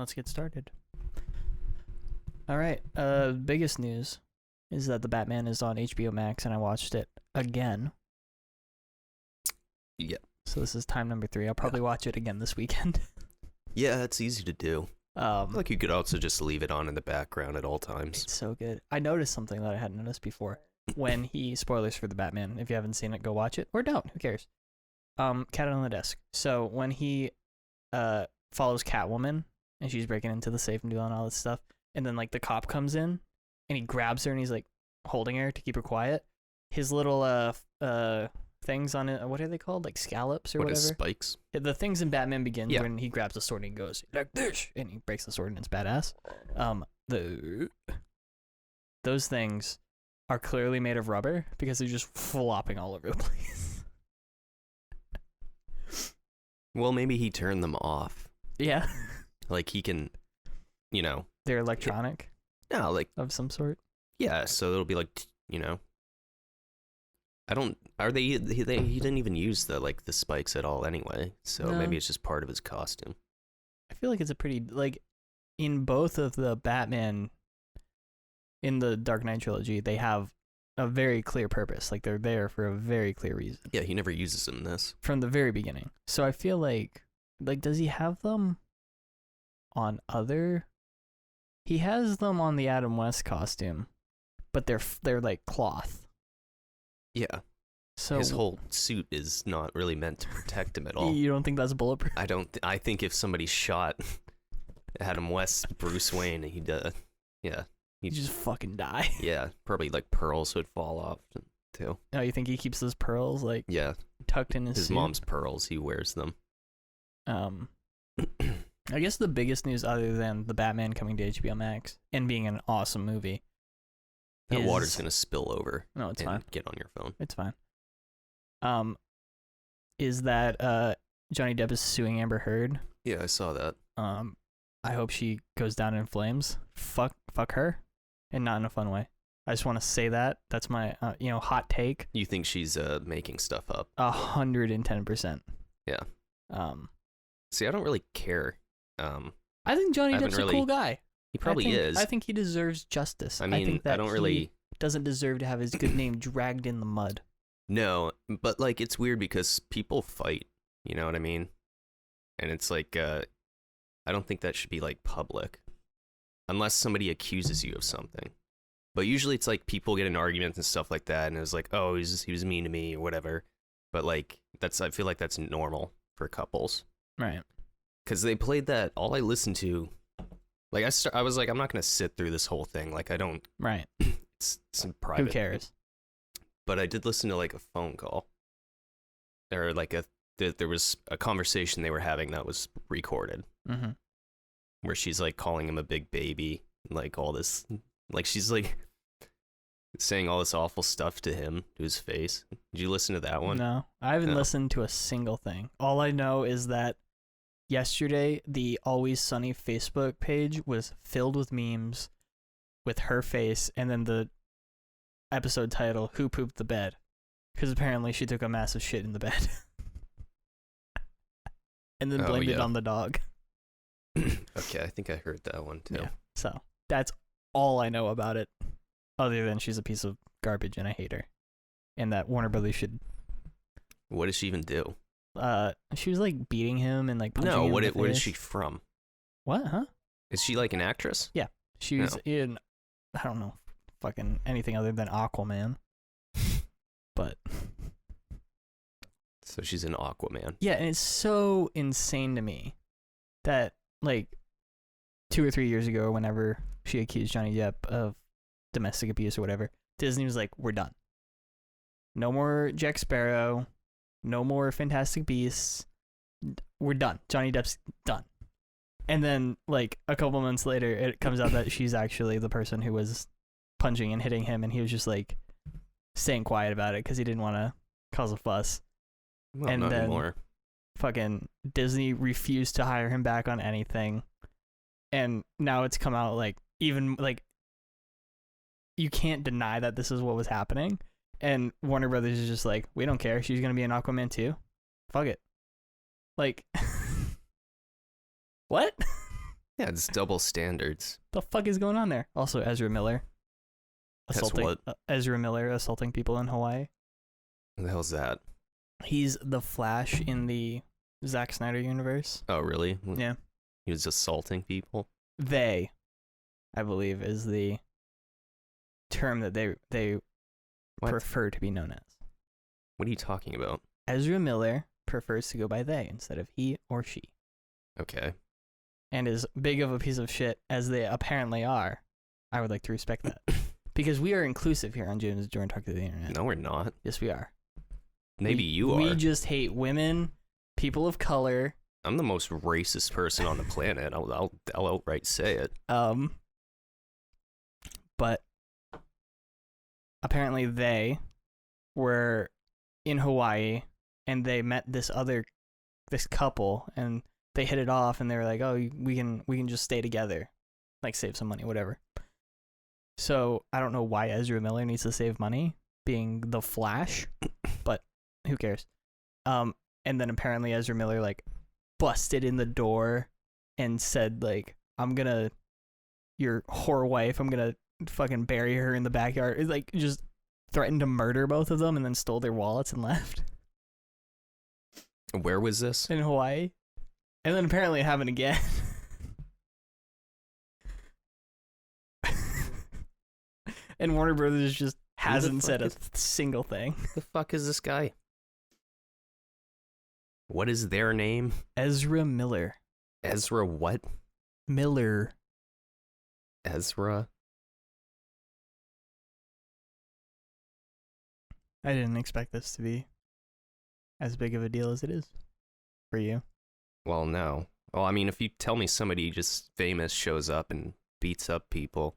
let's get started. All right. Biggest news is that the Batman is on HBO Max, and I watched it again. Yeah. So this is time number 3. I'll probably watch it again this weekend. Yeah, it's easy to do. I feel like you could also just leave it on in the background at all times. It's so good. I noticed something that I hadn't noticed before. When he spoilers for the Batman. If you haven't seen it, go watch it or don't. Who cares? Cat on the Desk. So when he follows Catwoman and she's breaking into the safe and doing all this stuff, and then like the cop comes in and he grabs her and he's like holding her to keep her quiet. His little things on it, what are they called? Like scallops or What whatever? is spikes? The things in Batman Begins Yeah. when he grabs the sword and he goes like this, and he breaks the sword and it's badass. Those things are clearly made of rubber because they're just flopping all over the place. Well, maybe he turned them off. Yeah. Like he can, you know. They're electronic No, like, of some sort. yeah, so it'll be like, you know. He didn't even use the spikes at all anyway. So No. maybe it's just part of his costume. I feel like it's a pretty, like, in both of the Batman, in the Dark Knight trilogy, they have a very clear purpose. Like, they're there for a very clear reason. Yeah, he never uses them in this. From the very beginning. So I feel like, does he have them on other? He has them on the Adam West costume, but they're like cloth. Yeah. So His whole suit is not really meant to protect him at all. You don't think that's bulletproof? I think if somebody shot Adam West, Bruce Wayne, he'd You just fucking die. yeah, probably like pearls would fall off too. Oh, you think he keeps those pearls like Yeah, tucked in his his suit? mom's pearls, he wears them. I guess the biggest news other than the Batman coming to HBO Max and being an awesome movie. The is- water's gonna spill over No, it's and fine. get on your phone. It's fine. Is that Johnny Depp is suing Amber Heard? Yeah, I saw that. I hope she goes down in flames. Fuck her, and not in a fun way. I just want to say that. That's my hot take. You think she's making stuff up? 110%. Yeah. Um, See, I don't really care. I think Johnny I haven't Depp's a really- cool guy. He probably is. I think he deserves justice. I mean, think that I don't he really. doesn't deserve to have his good name dragged in the mud. No, but like it's weird because people fight. You know what I mean? And it's like, I don't think that should be like public, unless somebody accuses you of something. But usually it's like people get in arguments and stuff like that, and it's like, oh, he was mean to me or whatever. But like I feel like that's normal for couples. Right. Because they played that. All I listened to, like I was like, I'm not gonna sit through this whole thing. Like I don't. Right. It's some private. Who cares? But I did listen to like a phone call, or like there was a conversation they were having that was recorded, Mm-hmm. where she's like calling him a big baby, like all this, like she's like saying all this awful stuff to him, to his face. Did you listen to that one? No, I haven't No. listened to a single thing. All I know is that yesterday the Always Sunny Facebook page was filled with memes with her face, and then the episode title, "Who Pooped the Bed?" Because apparently she took a massive shit in the bed. And then Oh, blamed it yeah. on the dog. Okay, I think I heard that one too. Yeah. So that's all I know about it, other than she's a piece of garbage and I hate her. And that Warner Brothers should. What did she even do? She was like beating him and like punching him No, in the what is face. she from? What? Huh? Is she like an actress? She was No. in, I don't know, fucking anything other than Aquaman. But So she's an Aquaman. yeah, and it's so insane to me that like 2 or 3 years ago, whenever she accused Johnny Depp of domestic abuse or whatever, Disney was like, "We're done. No more Jack Sparrow. No more Fantastic Beasts. We're done. Johnny Depp's done." And then, like, a couple months later, it comes out that she's actually the person who was punching and hitting him, and he was just, like, staying quiet about it because he didn't want to cause a fuss. Well, And not then- anymore. Fucking Disney refused to hire him back on anything. And now it's come out, like, even, like, you can't deny that this is what was happening. And Warner Brothers is just like, we don't care. She's going to be an Aquaman too. Fuck it. Like, what? Yeah, it's double standards. The fuck is going on there? Also, Ezra Miller. What? Ezra Miller assaulting people in Hawaii. What the hell's that? He's the Flash in the Zack Snyder universe. Oh, really? Yeah. He was assaulting people? They, I believe, is the term that they What? prefer to be known as. What are you talking about? Ezra Miller prefers to go by they instead of he or she. Okay. And as big of a piece of shit as they apparently are, I would like to respect that. Because we are inclusive here on James Jordan Talk to the Internet. No, we're not. Yes, we are. Maybe you are. We just hate women, people of color. I'm the most racist person on the planet. I'll outright say it. But apparently they were in Hawaii and they met this couple and they hit it off and they were like, oh, we can just stay together, like save some money, whatever. So I don't know why Ezra Miller needs to save money, being the Flash, but who cares? And then apparently Ezra Miller like busted in the door and said like, your whore wife, I'm gonna fucking bury her in the backyard. It's like just threatened to murder both of them and then stole their wallets and left. Where was this? In Hawaii. And then apparently it happened again. And Warner Brothers just hasn't said a single thing. The fuck is this guy? What is their name? Ezra Miller. Ezra what? Miller. Ezra? I didn't expect this to be as big of a deal as it is for you. Well, no. Well, I mean, if you tell me somebody just famous shows up and beats up people,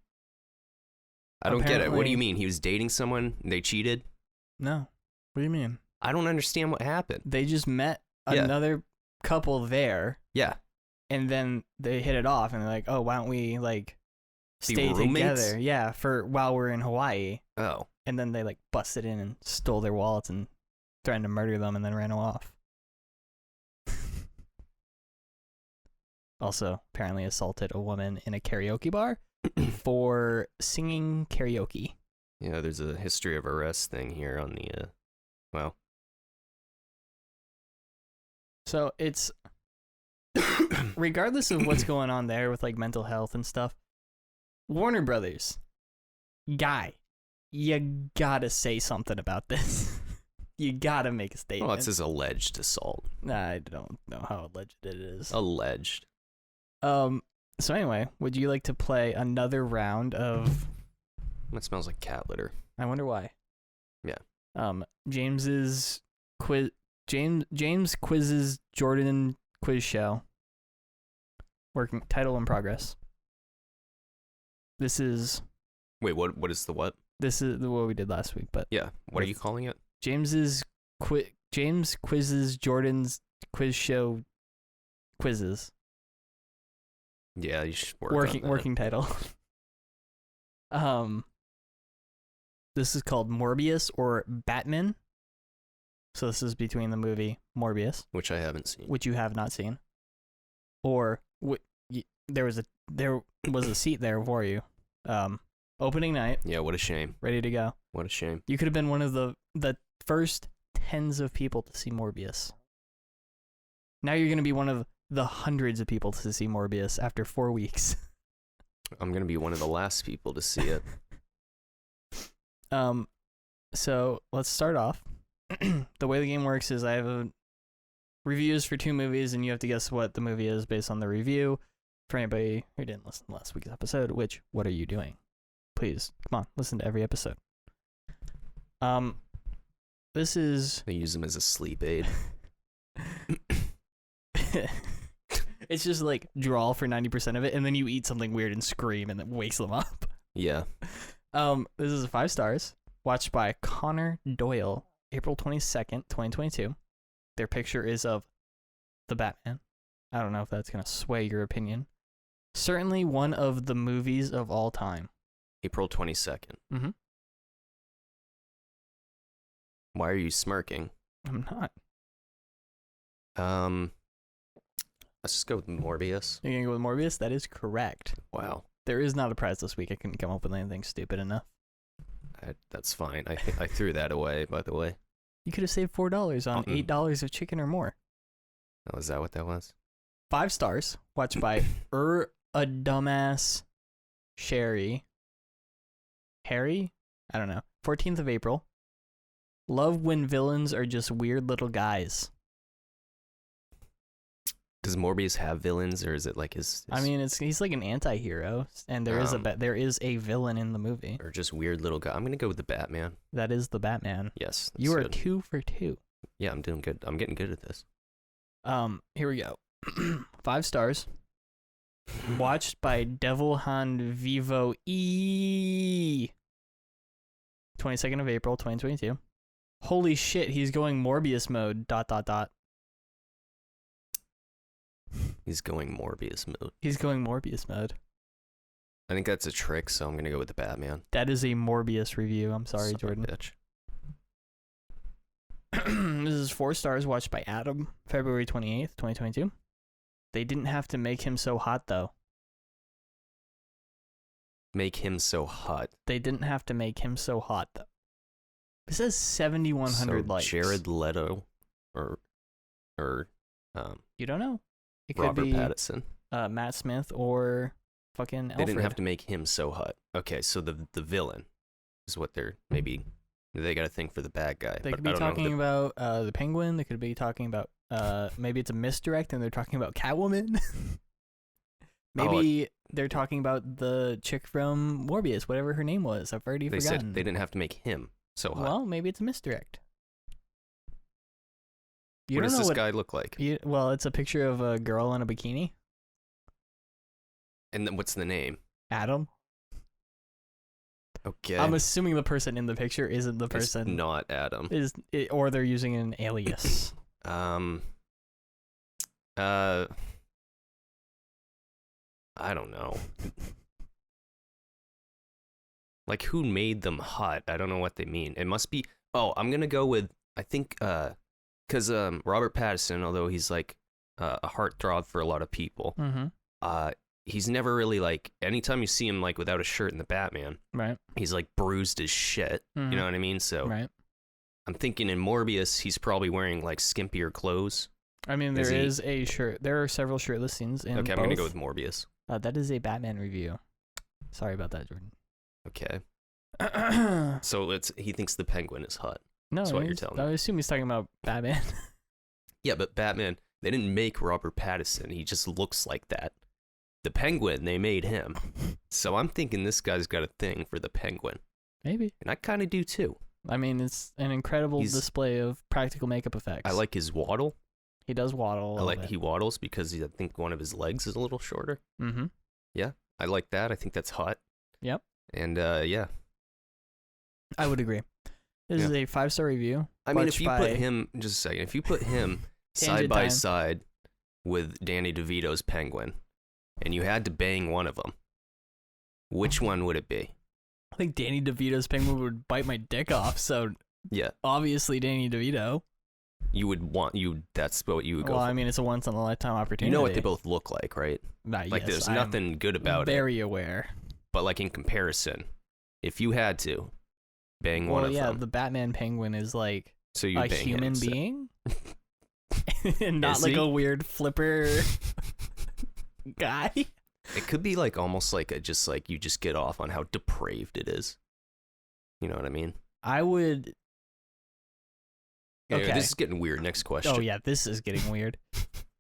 I don't get it. What do you mean? He was dating someone and they cheated? No. What do you mean? I don't understand what happened. They just met another couple there. Yeah. And then they hit it off and they're like, oh, why don't we like stay together? Yeah, for while we're in Hawaii. Oh. And then they like busted in and stole their wallets and threatened to murder them and then ran off. Also, apparently assaulted a woman in a karaoke bar for singing karaoke. Yeah, there's a history of arrest thing here on the, well. So it's, regardless of what's going on there with like mental health and stuff, Warner Brothers, guy, you gotta say something about this. You gotta make a statement. Well, it's his alleged assault. I don't know how alleged it is. Alleged. So anyway, would you like to play another round of... That smells like cat litter. I wonder why. Yeah. James's quiz... James quizzes Jordan quiz show. Working title in progress. This is... Wait, what is the what? This is what we did last week, but... Yeah, what are you calling it? James quizzes Jordan's quiz show quizzes. Yeah, you should work on that. Working title. This is called Morbius or Batman. So this is between the movie Morbius, which I haven't seen, which you have not seen, or there was a seat there for you. Opening night. Yeah, what a shame. Ready to go. What a shame. You could have been one of the first tens of people to see Morbius. Now you're going to be one of the hundreds of people to see Morbius after 4 weeks. I'm going to be one of the last people to see it. So let's start off. The way the game works is I have reviews for 2 movies, and you have to guess what the movie is based on the review. For anybody who didn't listen to last week's episode, which, what are you doing? Please, come on, listen to every episode. This is... They use them as a sleep aid. It's just like drawl for 90% of it, and then you eat something weird and scream, and it wakes them up. Yeah. This is 5 stars. Watched by Connor Doyle, April 22nd, 2022. Their picture is of the Batman. I don't know if that's going to sway your opinion. Certainly one of the movies of all time. April 22nd. Mm-hmm. Why are you smirking? I'm not. Let's just go with Morbius. You're gonna go with Morbius? That is correct. Wow. There is not a prize this week. I couldn't come up with anything stupid enough. That's fine. I threw that away, by the way. You could have saved $4 on $8 of chicken or more. Oh, is that what that was? 5 stars. Watched by a dumbass Harry. I don't know. 14th of April. Love when villains are just weird little guys. Does Morbius have villains, or is it like his I mean, he's like an anti-hero, and there is a villain in the movie. or just weird little guy? I'm gonna go with the Batman. That is the Batman. Yes, You are good. 2 for 2. Yeah, I'm doing good. I'm getting good at this. Here we go. 5 stars. Watched by Devil Hand Vivo E. 22nd of April, 2022. Holy shit, he's going Morbius mode. ... He's going Morbius mode. He's going Morbius mode. I think that's a trick, so I'm gonna go with the Batman. That is a Morbius review. I'm sorry, Son of a Jordan. Bitch. This is 4 stars, watched by Adam, February 28th, 2022. They didn't have to make him so hot, though. Make him so hot. They didn't have to make him so hot, though. It says 7,100 So likes. Jared Leto, or You don't know. It could Robert be Pattinson. Matt Smith or fucking Alfred. They didn't have to make him so hot. Okay, so the villain is what they're maybe they got a thing for the bad guy. They but could be I don't know talking about the Penguin. They could be talking about maybe it's a misdirect and they're talking about Catwoman. Maybe they're talking about the chick from Morbius, whatever her name was. I've already They forgotten. said they didn't have to make him so hot. Well, maybe it's a misdirect. What does this guy look like? Well, it's a picture of a girl in a bikini. And then what's the name? Adam. Okay. I'm assuming the person in the picture isn't the It's person. not Adam. Or they're using an alias. I don't know. Like, who made them hot? I don't know what they mean. It must be. Oh, I'm gonna go with. I think because Robert Pattinson, although he's like a heartthrob for a lot of people, Mm-hmm. he's never really like. Anytime you see him like without a shirt in the Batman, Right. he's like bruised as shit. Mhm. You know what I mean? So Right. I'm thinking in Morbius, he's probably wearing like skimpier clothes. I mean, there is a shirt. There are several shirtless scenes in Okay, I'm gonna go with Morbius. That is a Batman review. Sorry about that, Jordan. Okay. So he thinks the Penguin is hot. No, That's what you're telling me. I assume he's talking about Batman. Yeah, but Batman, they didn't make Robert Pattinson. He just looks like that. The Penguin, they made him. So I'm thinking this guy's got a thing for the Penguin. Maybe. And I kind of do too. I mean, it's an incredible display of practical makeup effects. I like his waddle. He does waddle. He waddles because I think one of his legs is a little shorter. Mm-hmm. Yeah, I like that. I think that's hot. Yep. And yeah. I would agree. This is a 5-star review. I mean, if you put him, just a second, if you put him side by side with Danny DeVito's Penguin, and you had to bang one of them, which one would it be? I think Danny DeVito's Penguin would bite my dick off, so yeah, obviously Danny DeVito. That's what you would go for. Well, I mean, it's a once-in-a-lifetime opportunity. You know what they both look like, right? Yes, there's nothing good about it. Very aware. But like in comparison, if you had to bang one of them. Well, yeah, the Batman Penguin is like so you a bang human him, being. And not Is like he? a weird flipper guy. It could be like almost like just like you just get off on how depraved it is. You know what I mean? I would. Anyway, Okay. this is getting weird. Next question. Oh yeah, this is getting weird.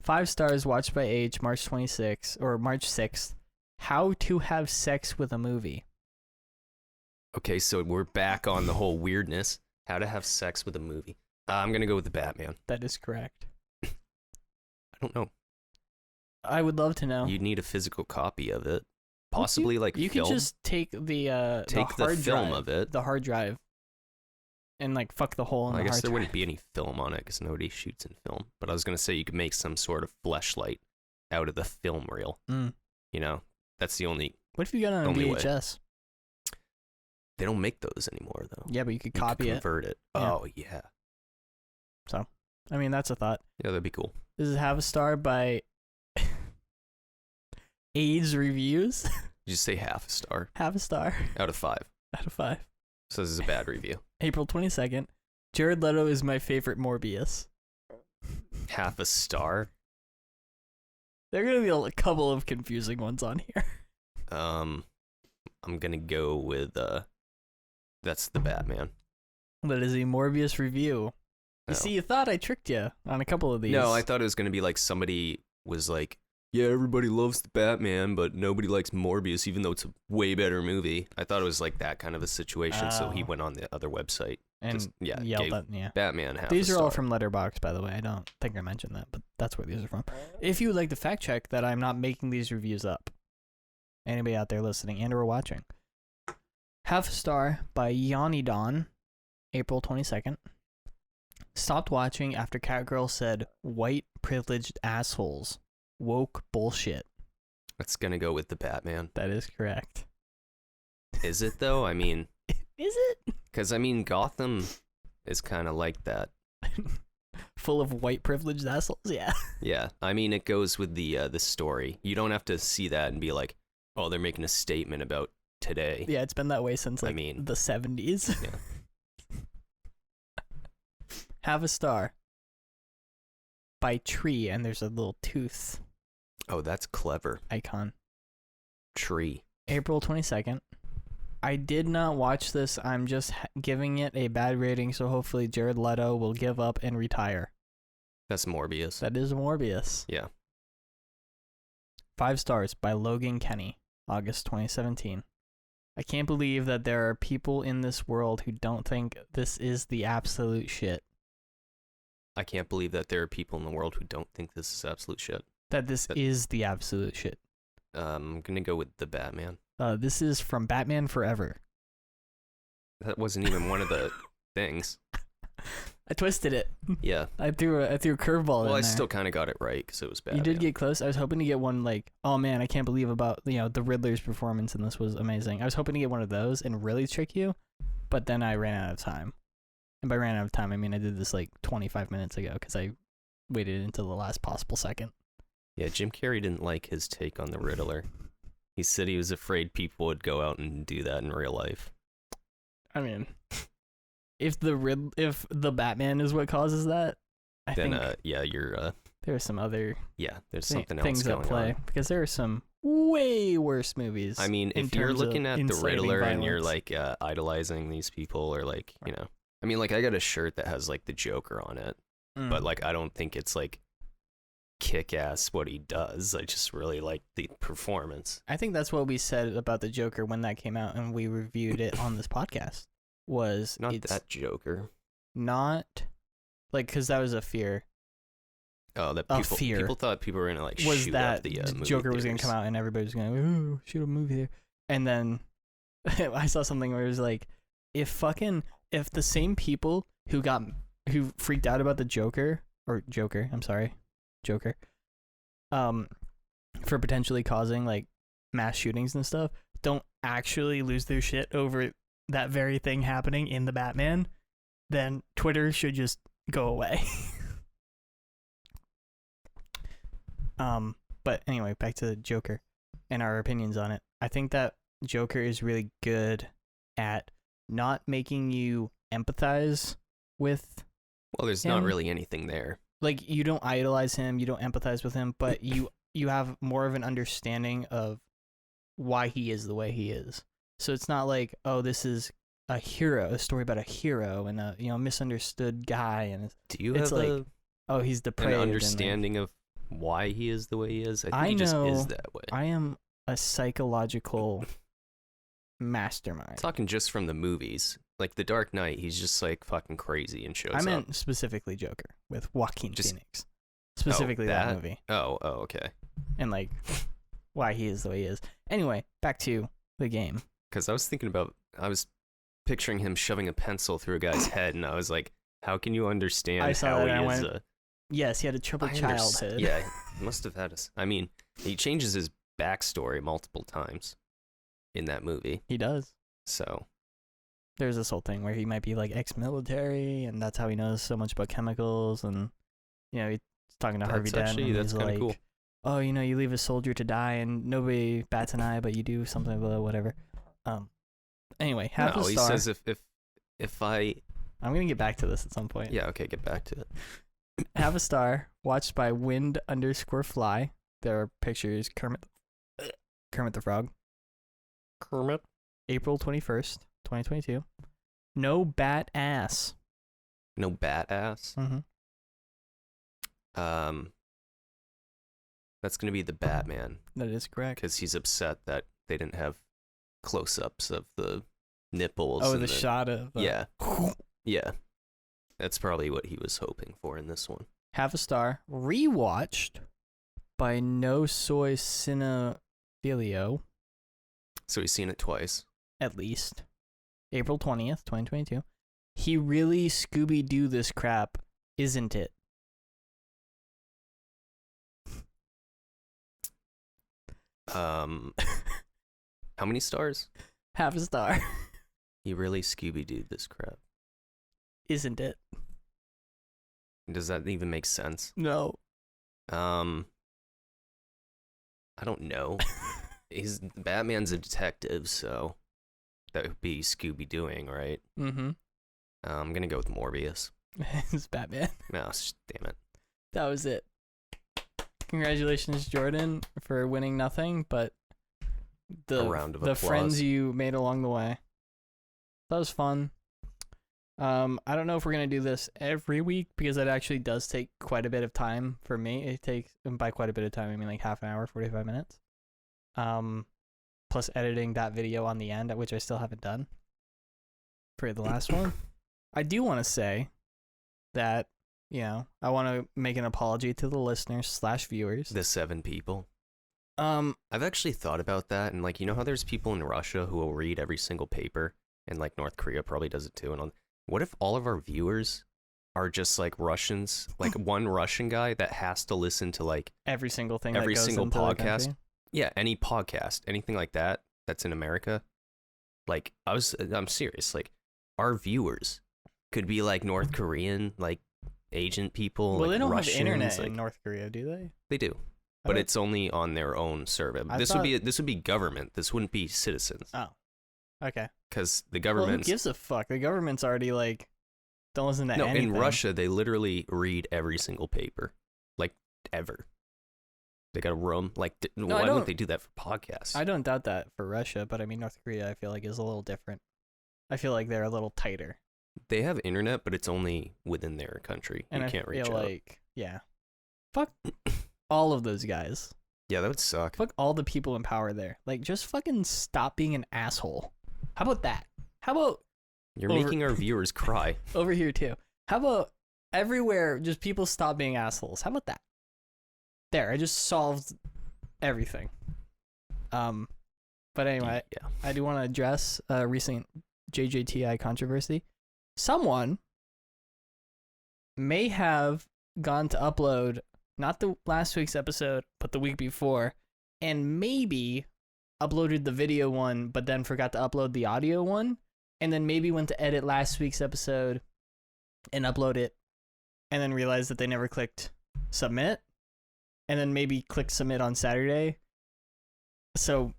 5 stars, watched by H, March 26th or March 6th. How to have sex with a movie. Okay, so we're back on the whole weirdness. How to have sex with a movie. I'm gonna go with the Batman. That is correct. I don't know. I would love to know. You'd need a physical copy of it, possibly like you film. could just take the Take the hard film drive, of it. the hard drive, and like fuck the hole in I the guess hard there drive. wouldn't be any film on it because nobody shoots in film. But I was gonna say you could make some sort of fleshlight out of the film reel. Mm. You know, that's the only. What if you got it on a Only way. VHS? They don't make those anymore though. Yeah, but you could You copy could it. convert it. Yeah. Oh yeah. I mean, that's a thought. Yeah, that'd be cool. This is Have a Star by AIDS reviews. Did you say half a star Half a star out of 5? out of 5. So this is a bad review. April 22nd. Jared Leto is my favorite Morbius. Half a star. There are going to be a couple of confusing ones on here. I'm gonna go with that's the Batman. That is a Morbius review. No. You see, you thought I tricked you on a couple of these. No, I thought it was gonna be like somebody was like, yeah, everybody loves the Batman, but nobody likes Morbius, even though it's a way better movie. I thought it was like that kind of a situation, so he went on the other website and yeah, yelled at yeah. Batman half These a are star. all from Letterboxd, by the way. I don't think I mentioned that, but that's where these are from. If you would like to fact check that I'm not making these reviews up, anybody out there listening and or watching, Half a Star by Yanni Don, April 22nd. Stopped watching after Catgirl said, white privileged assholes. Woke bullshit. It's gonna go with the Batman. That is correct. Is it though? I mean, Is it? because I mean, Gotham is kind of like that. Full of white privileged assholes? Yeah. Yeah, I mean, it goes with the story. You don't have to see that and be like, oh, they're making a statement about today. Yeah, it's been that way since like I mean, the 70s. Yeah. Have a Star by Tree, and there's a little tooth Oh, that's clever. icon. Tree. April 22nd. I did not watch this. I'm just giving it a bad rating, so hopefully Jared Leto will give up and retire. That's Morbius. That is Morbius. Yeah. 5 stars by Logan Kenny, August 2017. I can't believe that there are people in this world who don't think this is the absolute shit. I can't believe that there are people in the world who don't think this is absolute shit. That this is the absolute shit. I'm gonna go with the Batman. This is from Batman Forever. That wasn't even one of the things. I twisted it. Yeah. I threw a curveball in Well, I there. still kind of got it right because it was Batman. You did get close. I was hoping to get one like, oh man, I can't believe about, the Riddler's performance in this was amazing. I was hoping to get one of those and really trick you, but then I ran out of time. And by ran out of time, I mean I did this like 25 minutes ago because I waited until the last possible second. Yeah, Jim Carrey didn't like his take on the Riddler. He said he was afraid people would go out and do that in real life. I mean, if the Batman is what causes that, I think yeah, you're there's some other there's something else things going at play on. because there are some way worse movies. I mean, in if you're terms of looking at the inciting Riddler and you're violence. like idolizing these people or like, I mean, like I got a shirt that has like the Joker on it, but like I don't think it's like kick-ass what he does. I just really like the performance. I think that's what we said about the Joker when that came out and we reviewed it on this podcast. Was Not it's that Joker. not like because that was a fear. Oh, that A people fear. people thought people were gonna like Was shoot that up the movie Joker was gonna theaters. come out and everybody was gonna shoot a movie there, and then I saw something where it was like if the same people who freaked out about the Joker for potentially causing like mass shootings and stuff don't actually lose their shit over that very thing happening in the Batman, then Twitter should just go away. But anyway, back to the Joker and our opinions on it. I think that Joker is really good at not making you empathize with, Well, there's him. not really anything there. like, you don't idolize him, you don't empathize with him, but you have more of an understanding of why he is the way he is. So it's not like, oh, this is a story about a hero and a misunderstood guy, and Do you it's have like, oh, he's depraved. an and, like, understanding of why he is the way he is? I think I he just know- is that way. I am a psychological mastermind. Talking just from the movies, like The Dark Knight, he's just like fucking crazy and shows I up. meant specifically Joker with Joaquin Just- Phoenix. Specifically that movie. Oh, okay. And like why he is the way he is. Anyway, back to the game. Because I was picturing him shoving a pencil through a guy's head, and I was like, how can you understand I saw how that he and I is went, Yes, he had a troubled I childhood. Yeah, he must have had I mean, he changes his backstory multiple times in that movie. He does. So, There's this whole thing where he might be like ex-military and that's how he knows so much about chemicals, and he's talking to Harvey Dent and that's he's kind of like, cool. oh, you know, you leave a soldier to die and nobody bats an eye, but you do something, blah, whatever. Anyway, half a No, he star. says if I I'm gonna get back to this at some point. yeah, okay, get back to it. Half a star. Watched by Wind_Fly. There are pictures. Kermit the Frog. Kermit. April 21st, 2022. No bat ass. No bat ass. Mm-hmm. That's gonna be the Batman That is correct. because he's upset that they didn't have close-ups of the nipples. Oh, and the shot of. Yeah. Yeah. That's probably what he was hoping for in this one. Half a star. Rewatched by No Soy Cinephilia, So he's seen it twice. at least. April 20th, 2022. He really Scooby-Doo this crap, isn't it? How many stars? Half a star, He really Scooby-Dooed this crap. isn't it? Does that even make sense? No. I don't know. Batman's a detective, so that would be Scooby-Dooing, right? Mm-hmm. I'm gonna go with Morbius. It's Batman. No, damn it. That was it. Congratulations, Jordan, for winning nothing, but A round of the applause. friends you made along the way. That was fun. I don't know if we're gonna do this every week because that actually does take quite a bit of time for me. It takes, and by quite a bit of time, I mean like half an hour, 45 minutes. Plus editing that video on the end, which I still haven't done for the last one. I do want to say that, you know, I want to make an apology to the listeners / viewers. The 7 people. Um, I've actually thought about that, and like, you know how there's people in Russia who will read every single paper, and like North Korea probably does it too. And what if all of our viewers are just like Russians, like one Russian guy that has to listen to like every single thing, every that goes single into the podcast? country. Yeah, any podcast, anything like that that's in America. Like I'm serious. Like our viewers could be like North Korean, like agent people. Well, like they don't Russians, have internet like, in North Korea, do they? They do, I but don't- it's only on their own server. I This thought- would be government. This wouldn't be citizens, Oh, okay. because the Well, who government. gives a fuck? The government's already like, don't listen to No, anything. in Russia they literally read every single paper, like ever. They got a room. Like, I why don't- wouldn't they do that for podcasts? I don't doubt that for Russia, but I mean North Korea, I feel like is a little different. I feel like they're a little tighter, They have internet, but it's only within their country. and You I can't reach feel out. like, yeah, fuck all of those guys. Yeah, that would suck. Fuck all the people in power there. Like, just fucking stop being an asshole. How about that? How about You're over- making our viewers cry. over here too? How about everywhere just people stop being assholes? How about that? There, I just solved everything. But anyway, Yeah. I do want to address a recent JJTI controversy. Someone may have gone to upload not the last week's episode, but the week before, and maybe uploaded the video one, but then forgot to upload the audio one, and then maybe went to edit last week's episode and upload it, and then realized that they never clicked submit, and then maybe clicked submit on Saturday. So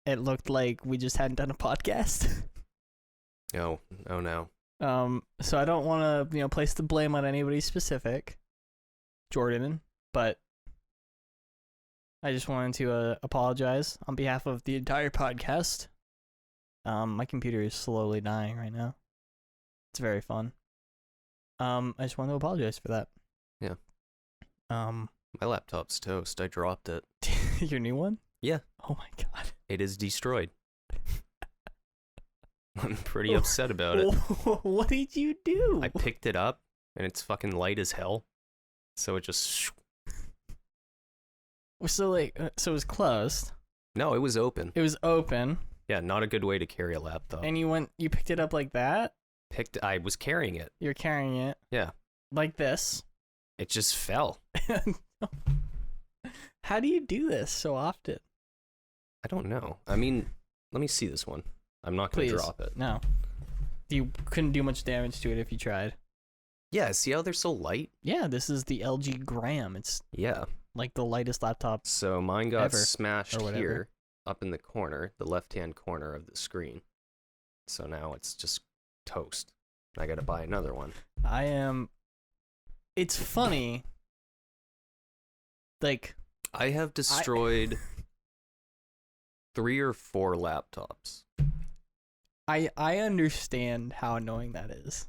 it looked like we just hadn't done a podcast. Oh no. So I don't want to, place the blame on anybody specific, Jordan, but I just wanted to apologize on behalf of the entire podcast. My computer is slowly dying right now. It's very fun. I just want to apologize for that. Yeah. My laptop's toast. I dropped it. Your new one? Yeah. Oh my god. It is destroyed. I'm pretty upset about it. What did you do? I picked it up and it's fucking light as hell. So it just So it was closed. No, it was open. It was open. Yeah, not a good way to carry a laptop. And you picked it up like that? I was carrying it. You're carrying it. Yeah. Like this. It just fell. How do you do this so often? I don't know. I mean, let me see this one. I'm not going Please. to drop it. No. You couldn't do much damage to it if you tried. Yeah, see how they're so light? Yeah, this is the LG Gram. It's Yeah. like the lightest laptop. So mine got Ever, smashed or whatever. here, up in the corner, the left-hand corner of the screen. So now it's just toast. I gotta buy another one. It's funny. Like, I have destroyed 3 or 4 laptops. I understand how annoying that is.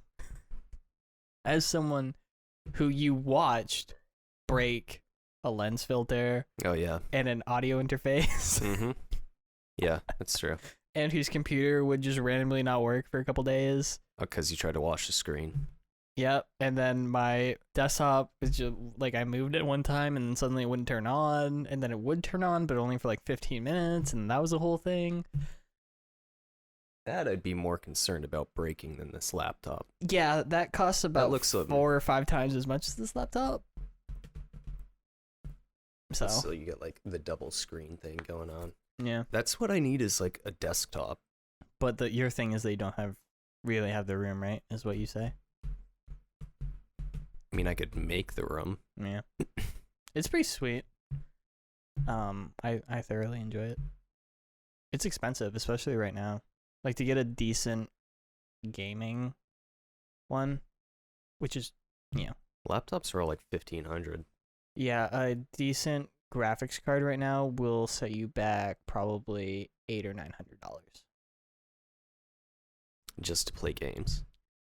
As someone who you watched break a lens filter Oh yeah. and an audio interface, Mm-hmm. Yeah, that's true. and whose computer would just randomly not work for a couple days. Because you tried to wash the screen. Yep, and then my desktop was just like I moved it one time and suddenly it wouldn't turn on, and then it would turn on, but only for like 15 minutes, and that was the whole thing. That I'd be more concerned about breaking than this laptop. Yeah, that costs about looks so- 4 or 5 times as much as this laptop. So you get like the double screen thing going on. yeah, That's what I need is like a desktop. but your thing is they don't really have the room, right? Is what you say? I mean, I could make the room. Yeah, it's pretty sweet. I thoroughly enjoy it. It's expensive, especially right now. Like to get a decent gaming one, which is, Laptops are all like 1,500 yeah, a decent graphics card right now will set you back probably $800 or $900, just to play games.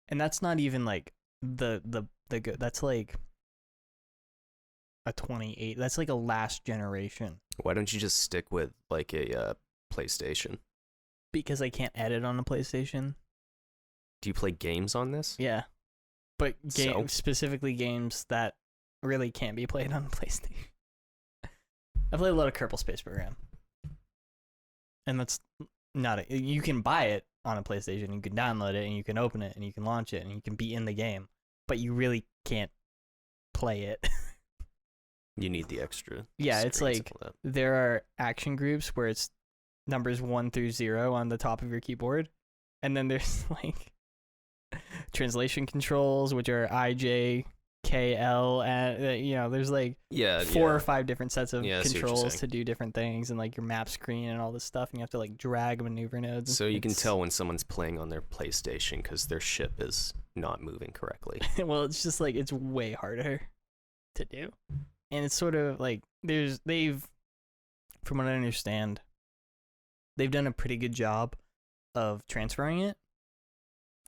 and that's not even like the good. That's like a 28. That's like a last generation. Why don't you just stick with like a PlayStation? Because I can't edit on a PlayStation. Do you play games on this? Yeah, but So? specifically games that really can't be played on a PlayStation. I play a lot of Kerbal Space Program, and that's not you can buy it on a PlayStation, you can download it, and you can open it, and you can launch it, and you can be in the game, but you really can't play it. You need the extra. Yeah, it's screens like and all there are action groups where it's numbers 1 through 0 on the top of your keyboard, and then there's like translation controls, which are I, J, K, L, and there's like that. Yeah, 4 or 5 different sets of Yeah, I see what you're controls saying. to do different things, and like your map screen and all this stuff, and you have to like drag maneuver nodes. So you can tell when someone's playing on their PlayStation because their ship is not moving correctly. Well, it's just like it's way harder to do, and it's sort of like they've, from what I understand, they've done a pretty good job of transferring it.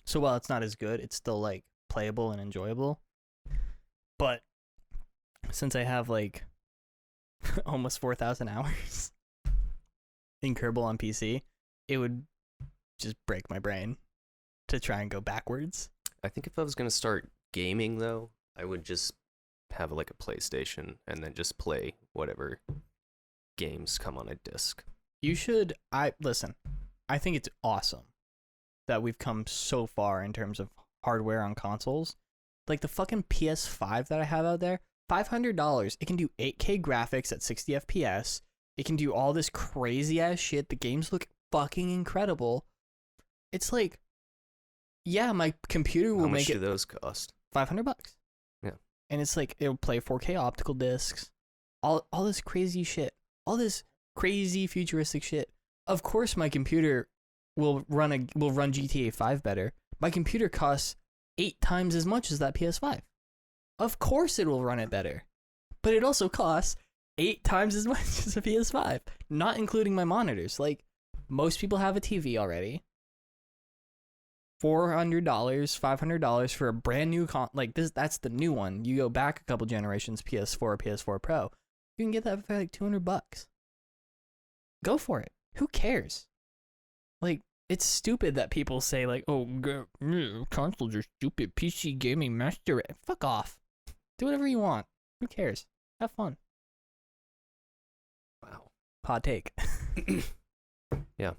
So while it's not as good, it's still like playable and enjoyable. But since I have like almost 4,000 hours in Kerbal on PC, it would just break my brain to try and go backwards. I think if I was gonna start gaming though, I would just have like a PlayStation and then just play whatever games come on a disc. You should. Listen. I think it's awesome that we've come so far in terms of hardware on consoles. Like the fucking PS5 that I have out there, $500. It can do 8K graphics at 60 FPS. It can do all this crazy ass shit. The games look fucking incredible. It's like, yeah, my computer will How much make do it those cost? $500. Yeah. And it's like it'll play 4K optical discs. All this crazy shit. All this crazy futuristic shit. Of course my computer will run GTA 5 better. My computer costs 8 times as much as that PS5. Of course it will run it better. But it also costs 8 times as much as a PS5, not including my monitors. Like most people have a TV already. $400, $500 for a brand new that's the new one. You go back a couple generations, PS4, PS4 Pro, you can get that for like $200. Go for it. Who cares? Like, it's stupid that people say like, "Oh, consoles are stupid. PC gaming master." Fuck off. Do whatever you want. Who cares? Have fun. Wow. Hot take. Yeah.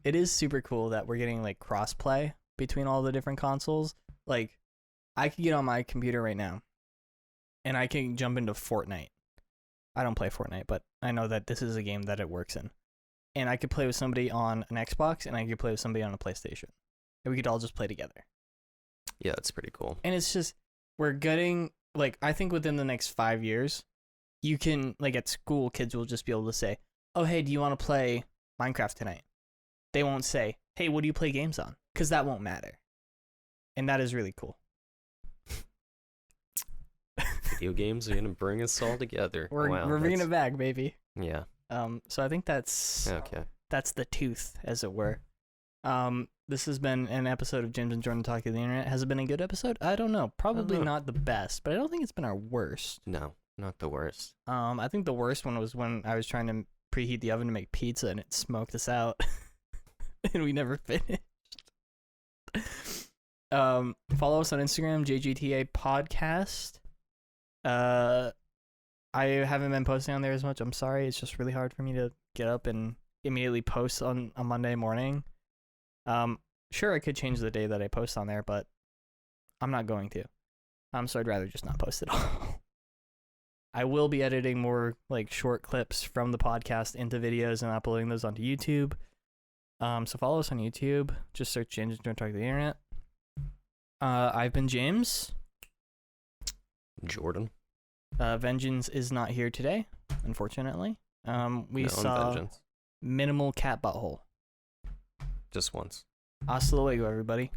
It is super cool that we're getting like cross-play between all the different consoles. Like, I could get on my computer right now, and I can jump into Fortnite. I don't play Fortnite, but I know that this is a game that it works in. And I could play with somebody on an Xbox, and I could play with somebody on a PlayStation. And we could all just play together. Yeah, that's pretty cool. And it's just, we're getting, like, I think within the next 5 years, you can, like, at school, kids will just be able to say, oh, hey, do you want to play Minecraft tonight? They won't say, hey, what do you play games on? Because that won't matter. And that is really cool. Video games are gonna bring us all together. We're bringing it back, baby. Yeah. So I think that's the tooth, as it were. This has been an episode of James and Jordan Talking the Internet. Has it been a good episode? I don't know. Probably not the best, but I don't think it's been our worst. No, not the worst. I think the worst one was when I was trying to preheat the oven to make pizza and it smoked us out, and we never finished. Follow us on Instagram, JGTA Podcast. I haven't been posting on there as much. I'm sorry. It's just really hard for me to get up and immediately post on a Monday morning. Sure, I could change the day that I post on there, but I'm not going to. So I'd rather just not post at all. I will be editing more like short clips from the podcast into videos and uploading those onto YouTube. So follow us on YouTube. Just search James and Jordan Talking the Internet. I've been James. Jordan. Vengeance is not here today, unfortunately. We saw Vengeance. minimal cat butthole. Just once. Hasta luego, everybody.